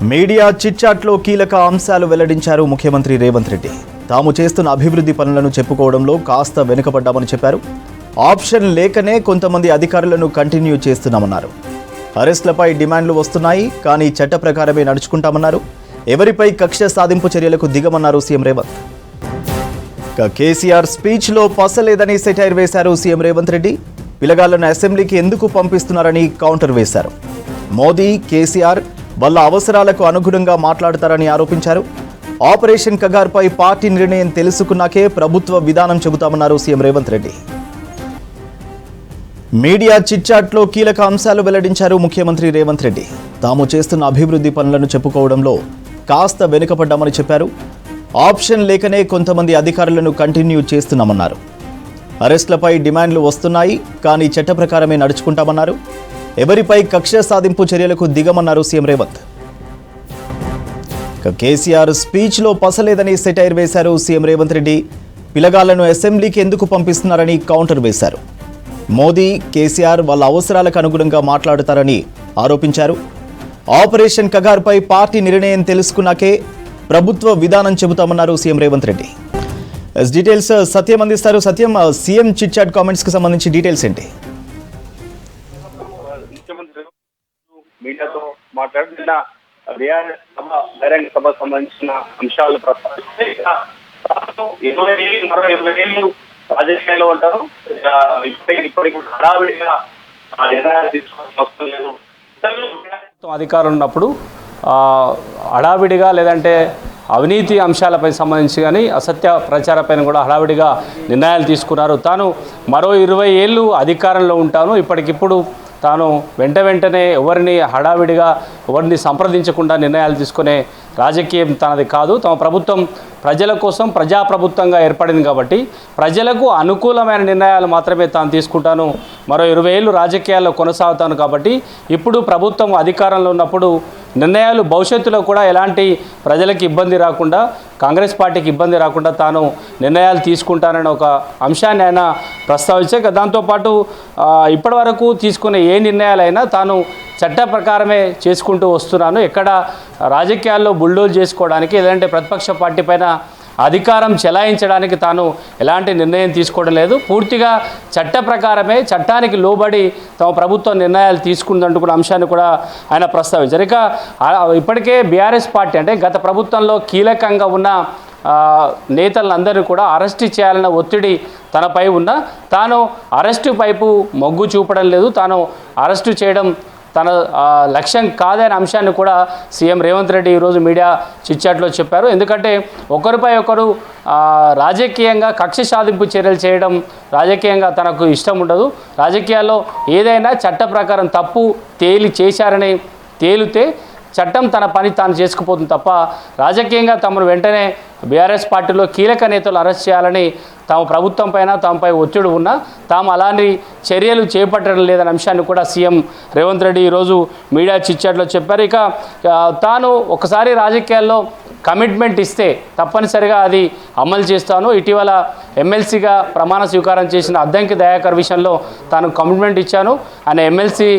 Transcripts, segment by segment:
Media చిట్చాట్లో కీలక అంశాలు వెల్లడించారు ముఖ్యమంత్రి రేవంత్ రెడ్డి. తాము చేస్తున్న అభివృద్ధి పనులను చెప్పుకోవడంలో కాస్త వెనుకబడ్డామని చెప్పారు. ఆప్షన్ లేకనే కొంతమంది అధికారులను కంటిన్యూ చేస్తున్నామన్నారు. అరెస్టులపై డిమాండ్లు వస్తున్నాయి, కానీ చట్ట ప్రకారమే నడుచుకుంటామన్నారు. ఎవరిపై కక్ష సాధింపు చర్యలకు దిగమన్నారు సీఎం రేవంత్. కేసీఆర్ స్పీచ్లో పసలేదని సెటైర్ వేశారు సీఎం రేవంత్ రెడ్డి. పిల్లగాళ్లను అసెంబ్లీకి ఎందుకు పంపిస్తున్నారని కౌంటర్ వేశారు. మోదీ, కేసీఆర్ వాళ్ళ అవసరాలకు అనుగుణంగా మాట్లాడతారని ఆరోపించారు. ఆపరేషన్ కగార్పై పార్టీ నిర్ణయం తెలుసుకున్నాకే ప్రభుత్వ విధానం చెబుతామన్నారు సీఎం రేవంత్ రెడ్డి. మీడియా చిట్చాట్లో కీలక అంశాలు వెల్లడించారు ముఖ్యమంత్రి రేవంత్ రెడ్డి. తాము చేస్తున్న అభివృద్ధి పనులను చెప్పుకోవడంలో కాస్త వెనుకపడ్డామని చెప్పారు. ఆప్షన్ లేకనే కొంతమంది అధికారులను కంటిన్యూ చేస్తున్నామన్నారు. అరెస్టులపై డిమాండ్లు వస్తున్నాయి, కానీ చట్ట ప్రకారమే నడుచుకుంటామన్నారు. ఎవరిపై కక్ష సాధింపు చర్యలకు దిగమన్నారు సీఎం రేవంత్. కేసీఆర్ స్పీచ్లో పసలేదని సెటైర్ వేశారు సీఎం రేవంత్ రెడ్డి. పిల్లగాళ్లను అసెంబ్లీకి ఎందుకు పంపిస్తున్నారని కౌంటర్ వేశారు. మోదీ, కేసీఆర్ వాళ్ళ అవసరాలకు అనుగుణంగా మాట్లాడతారని ఆరోపించారు. ఆపరేషన్ కగార్పై పార్టీ నిర్ణయం తెలుసుకున్నాకే ప్రభుత్వ విధానం చెబుతామన్నారు సీఎం రేవంత్ రెడ్డి. డీటెయిల్స్ సత్యం అందిస్తారు. సత్యం, సీఎం చిట్ చాట్ కామెంట్స్ కి సంబంధించి డీటెయిల్స్ ఏంటి? ముఖ్యమంత్రి మీడియాతో మాట్లాడిన బీఆర్ఎస్ సభ బహిరంగ సభకు సంబంధించిన అంశాలు ప్రస్తావిస్తే మరో 20 ఏళ్ళు రాజకీయాల్లో ఉంటారు. ఇప్పటికి హడావిడిగా నిర్ణయాలు తీసుకోవాల్సిన అవసరం లేదు. అధికారం ఉన్నప్పుడు హడావిడిగా లేదంటే అవినీతి అంశాలపై సంబంధించి కానీ అసత్య ప్రచారపైన కూడా హడావిడిగా నిర్ణయాలు తీసుకున్నారు. తాను మరో 20 ఏళ్ళు అధికారంలో ఉంటాను, ఇప్పటికిప్పుడు తాను వెంటనే ఎవరిని హడావిడిగా ఎవరిని సంప్రదించకుండా నిర్ణయాలు తీసుకునే రాజకీయం తనది కాదు. తమ ప్రభుత్వం ప్రజల కోసం ప్రజాప్రభుత్వంగా ఏర్పడింది కాబట్టి ప్రజలకు అనుకూలమైన నిర్ణయాలు మాత్రమే తాను తీసుకుంటాను. మరో 20 ఏళ్ళు రాజకీయాల్లో కొనసాగుతాను కాబట్టి ఇప్పుడు ప్రభుత్వం అధికారంలో ఉన్నప్పుడు నిర్ణయాలు భవిష్యత్తులో కూడా ఎలాంటి ప్రజలకు ఇబ్బంది రాకుండా, కాంగ్రెస్ పార్టీకి ఇబ్బంది రాకుండా తాను నిర్ణయాలు తీసుకుంటానని ఒక అంశాన్ని ఆయన ప్రస్తావించారు. దాంతోపాటు ఇప్పటి వరకు తీసుకునే ఏ నిర్ణయాలైనా తాను చట్ట ప్రకారమే చేసుకుంటూ వస్తున్నాను. ఎక్కడ రాజకీయాల్లో బుల్డోజ్ చేసుకోవడానికి లేదంటే ప్రతిపక్ష పార్టీ పైన అధికారం చెలాయించడానికి తాను ఎలాంటి నిర్ణయం తీసుకోవడం లేదు. పూర్తిగా చట్ట ప్రకారమే, చట్టానికి లోబడి తమ ప్రభుత్వం నిర్ణయాలు తీసుకుందంటూ కూడా అంశాన్ని కూడా ఆయన ప్రస్తావించారు. ఇక ఇప్పటికే బీఆర్ఎస్ పార్టీ అంటే గత ప్రభుత్వంలో కీలకంగా ఉన్న నేతలందరినీ కూడా అరెస్ట్ చేయాలన్న ఒత్తిడి తనపై ఉన్న తాను అరెస్టు వైపు మొగ్గు చూపడం లేదు, తాను అరెస్టు చేయడం తన లక్ష్యం కాదనే అంశాన్ని కూడా సీఎం రేవంత్ రెడ్డి ఈరోజు మీడియా చిట్చాట్లో చెప్పారు. ఎందుకంటే ఒకరిపై ఒకరు రాజకీయంగా కక్ష సాధింపు చర్యలు చేయడం రాజకీయంగా తనకు ఇష్టం ఉండదు. రాజకీయాల్లో ఏదైనా చట్ట ప్రకారం తప్పు చేశారని తేలితే చట్టం తన పని తాను చేసుకుపోతుంది తప్ప రాజకీయంగా తమను వెంటనే బీఆర్ఎస్ పార్టీలో కీలక నేతలు అరెస్ట్ చేయాలని తమ ప్రభుత్వం పైన తమపై ఒత్తిడి ఉన్నా తాము అలాంటి చర్యలు చేపట్టడం లేదనే అంశాన్ని కూడా సీఎం రేవంత్ రెడ్డి ఈరోజు మీడియా చిట్చాట్లో చెప్పారు. ఇక తాను ఒకసారి రాజకీయాల్లో కమిట్మెంట్ ఇస్తే తప్పనిసరిగా అది అమలు చేస్తాను. ఇటీవల ఎమ్మెల్సీగా ప్రమాణ స్వీకారం చేసిన అద్దంకి దయాకర్ విషయంలో తాను కమిట్మెంట్ ఇచ్చాను, ఆయన ఎమ్మెల్సీ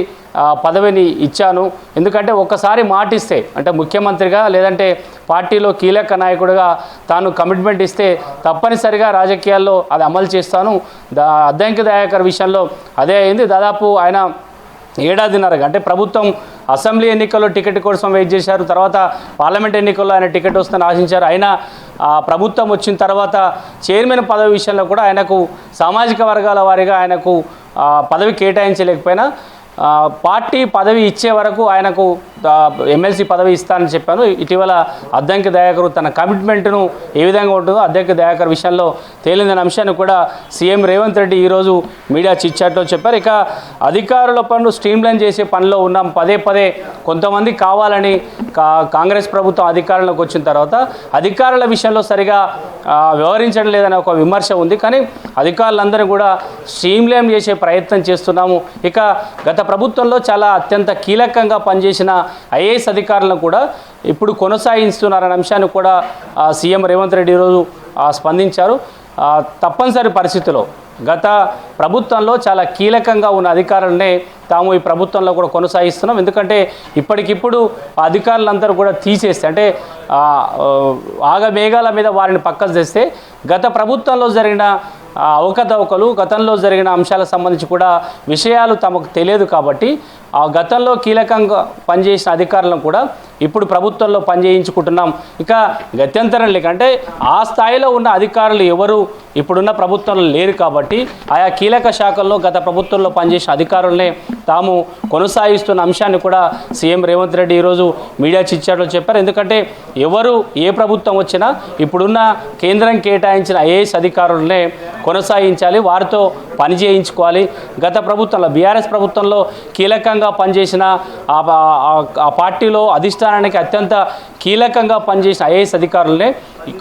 పదవిని ఇచ్చాను. ఎందుకంటే ఒక్కసారి మాటిస్తే అంటే ముఖ్యమంత్రిగా లేదంటే పార్టీలో కీలక నాయకుడిగా తాను కమిట్మెంట్ ఇస్తే తప్పనిసరిగా రాజకీయాల్లో అది అమలు చేస్తాను. అద్దంకి దయాకర్ విషయంలో అదే అయింది. దాదాపు ఆయన ఏడాదిన్నరగా అంటే ప్రభుత్వం అసెంబ్లీ ఎన్నికల్లో టికెట్ కోసం వెయిట్ చేశారు, తర్వాత పార్లమెంట్ ఎన్నికల్లో ఆయన టికెట్ వస్తుందని ఆశించారు. అయినా ప్రభుత్వం వచ్చిన తర్వాత చైర్మన్ పదవి విషయంలో కూడా ఆయనకు సామాజిక వర్గాల వారీగా ఆయనకు పదవి కేటాయించలేకపోయినా పార్టీ పదవి ఇచ్చే వరకు ఆయనకు ఎమ్మెల్సీ పదవి ఇస్తానని చెప్పాను. ఇటీవల అద్దంకి దయాకర్ తన కమిట్మెంట్ను ఏ విధంగా ఉంటుందో అద్దంకి దయాకర్ విషయంలో తేలిందనే అంశాన్ని కూడా సీఎం రేవంత్ రెడ్డి ఈరోజు మీడియా చిట్చాట్లో చెప్పారు. ఇక అధికారుల పనులు స్ట్రీమ్లైన్ చేసే పనిలో ఉన్నాం, పదే కొంతమంది కావాలని కాంగ్రెస్ ప్రభుత్వం అధికారంలోకి వచ్చిన తర్వాత అధికారుల విషయంలో సరిగా వ్యవహరించడం లేదనే ఒక విమర్శ ఉంది. కానీ అధికారులందరూ కూడా స్ట్రీమ్లైన్ చేసే ప్రయత్నం చేస్తున్నాము. ఇక గత ప్రభుత్వంలో చాలా అత్యంత కీలకంగా పనిచేసిన ఐఏఎస్ అధికారులను కూడా ఇప్పుడు కొనసాగిస్తున్నారనే అంశాన్ని కూడా సీఎం రేవంత్ రెడ్డి ఈరోజు స్పందించారు. తప్పనిసరి పరిస్థితిలో గత ప్రభుత్వంలో చాలా కీలకంగా ఉన్న అధికారులనే తాము ఈ ప్రభుత్వంలో కూడా కొనసాగిస్తున్నాం. ఎందుకంటే ఇప్పటికిప్పుడు అధికారులందరూ కూడా తీసేస్తే అంటే ఆగమేఘాల మీద వారిని పక్కకు తెస్తే గత ప్రభుత్వంలో జరిగిన అవకతవకలు, గతంలో జరిగిన అంశాలకు సంబంధించి కూడా విషయాలు తమకు తెలియదు కాబట్టి ఆ గతంలో కీలకంగా పనిచేసిన అధికారులను కూడా ఇప్పుడు ప్రభుత్వంలో పనిచేయించుకుంటున్నాం. ఇక గత్యంతరం లేకంటే ఆ స్థాయిలో ఉన్న అధికారులు ఎవరు ఇప్పుడున్న ప్రభుత్వంలో లేరు కాబట్టి ఆయా కీలక శాఖల్లో గత ప్రభుత్వంలో పనిచేసిన అధికారులనే తాము కొనసాగిస్తున్న అంశాన్ని కూడా సీఎం రేవంత్ రెడ్డి ఈరోజు మీడియా చిట్చాట్లో చెప్పారు. ఎందుకంటే ఎవరు ఏ ప్రభుత్వం వచ్చినా ఇప్పుడున్న కేంద్రం కేటాయించిన ఐఏఎస్ అధికారులనే కొనసాగించాలి, వారితో పని చేయించుకోవాలి. గత ప్రభుత్వంలో బీఆర్ఎస్ ప్రభుత్వంలో కీలకంగా పనిచేసిన ఆ పార్టీలో అధిష్టానానికి అత్యంత కీలకంగా పనిచేసిన ఐఏఎస్ అధికారులనే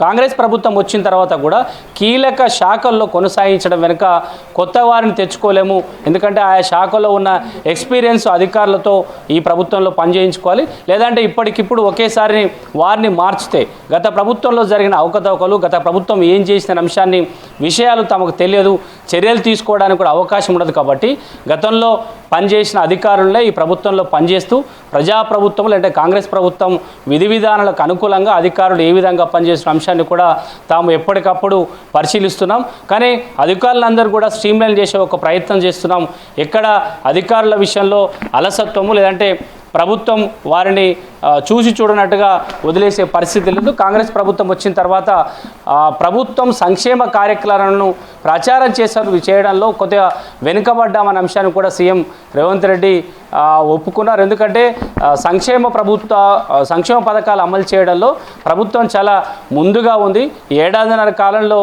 కాంగ్రెస్ ప్రభుత్వం వచ్చిన తర్వాత కూడా కీలక శాఖల్లో కొనసాగించడం వెనుక కొత్త వారిని తెచ్చుకోలేము. ఎందుకంటే ఆయా శాఖలో ఉన్న ఎక్స్పీరియన్స్ అధికారులతో ఈ ప్రభుత్వంలో పనిచేయించుకోవాలి. లేదంటే ఇప్పటికిప్పుడు ఒకేసారి వారిని మార్చితే గత ప్రభుత్వంలో జరిగిన అవకతవకలు, గత ప్రభుత్వం ఏం చేసిన అంశాన్ని విషయాలు తమకు తెలియదు, చర్యలు తీసుకోవడానికి కూడా అవకాశం ఉండదు. కాబట్టి గతంలో పనిచేసిన అధికారులనే ఈ ప్రభుత్వంలో పనిచేస్తూ ప్రజాప్రభుత్వం అంటే కాంగ్రెస్ ప్రభుత్వం విధి విధానాలకు అనుకూలంగా అధికారులు ఏ విధంగా పనిచేసిన అంశాన్ని కూడా తాము ఎప్పటికప్పుడు పరిశీలిస్తున్నాం. కానీ అధికారులందరూ కూడా స్ట్రీమ్లైన్ చేసే ఒక ప్రయత్నం చేస్తున్నాం. ఎక్కడ అధికారుల విషయంలో అలసత్వము లేదంటే ప్రభుత్వం వారిని చూసి చూడనట్టుగా వదిలేసే పరిస్థితి లేదు. కాంగ్రెస్ ప్రభుత్వం వచ్చిన తర్వాత ప్రభుత్వం సంక్షేమ కార్యక్రమాలను ప్రచారం చేయడంలో కొద్దిగా వెనుకబడ్డామనే అంశాన్ని కూడా సీఎం రేవంత్ రెడ్డి ఒప్పుకున్నారు. ఎందుకంటే సంక్షేమ పథకాలు అమలు చేయడంలో ప్రభుత్వం చాలా ముందుగా ఉంది. ఏడాదిన్నర కాలంలో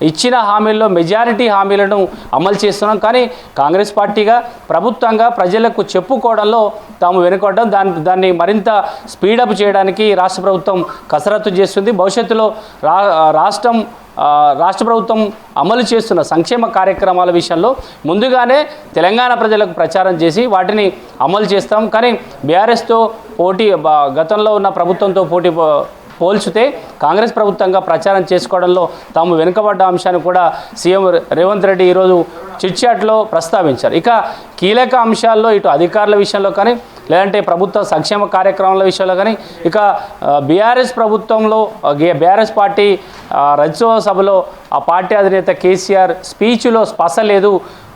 ఇచ్చిన హామీల్లో మెజారిటీ హామీలను అమలు చేస్తున్నాం. కానీ కాంగ్రెస్ పార్టీగా ప్రభుత్వంగా ప్రజలకు చెప్పుకోవడంలో తాము వెనుకబడ్డాం. దాన్ని మరింత స్పీడప్ చేయడానికి రాష్ట్ర ప్రభుత్వం కసరత్తు చేస్తుంది. భవిష్యత్తులో రాష్ట్ర ప్రభుత్వం అమలు చేస్తున్న సంక్షేమ కార్యక్రమాల విషయంలో ముందుగానే తెలంగాణ ప్రజలకు ప్రచారం చేసి వాటిని అమలు చేస్తాం. కానీ బీఆర్ఎస్తో గతంలో ఉన్న ప్రభుత్వంతో పోల్చితే కాంగ్రెస్ ప్రభుత్వంగా ప్రచారం చేసుకోవడంలో తాము వెనుకబడ్డ అంశాన్ని కూడా సీఎం రేవంత్ రెడ్డి ఈరోజు చిట్చాట్లో ప్రస్తావించారు. ఇక కీలక అంశాల్లో ఇటు అధికారుల విషయంలో కానీ లేదంటే ప్రభుత్వ సంక్షేమ కార్యక్రమాల విషయంలో కానీ ఇక బీఆర్ఎస్ పార్టీ రాజ్యసభ సభలో ఆ పార్టీ అధినేత కేసీఆర్ స్పీచ్లో స్పర్శ లేదు.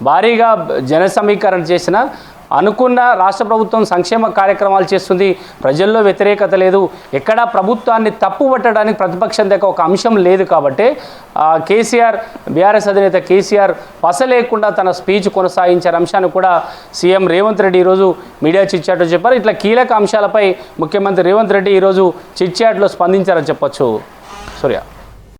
భారీగా జన సమీకరణ చేసిన అనుకున్న రాష్ట్ర ప్రభుత్వం సంక్షేమ కార్యక్రమాలు చేస్తుంది, ప్రజల్లో వ్యతిరేకత లేదు, ఎక్కడా ప్రభుత్వాన్ని తప్పు పట్టడానికి ప్రతిపక్షం దగ్గర ఒక అంశం లేదు. కాబట్టి బీఆర్ఎస్ అధినేత కేసీఆర్ పస లేకుండా తన స్పీచ్ కొనసాగించారు అంశాన్ని కూడా సీఎం రేవంత్ రెడ్డి ఈరోజు మీడియా చిట్చాట్లో చెప్పారు. ఇట్లా కీలక అంశాలపై ముఖ్యమంత్రి రేవంత్ రెడ్డి ఈరోజు చిట్చాట్లో స్పందించారని చెప్పొచ్చు. సూర్య.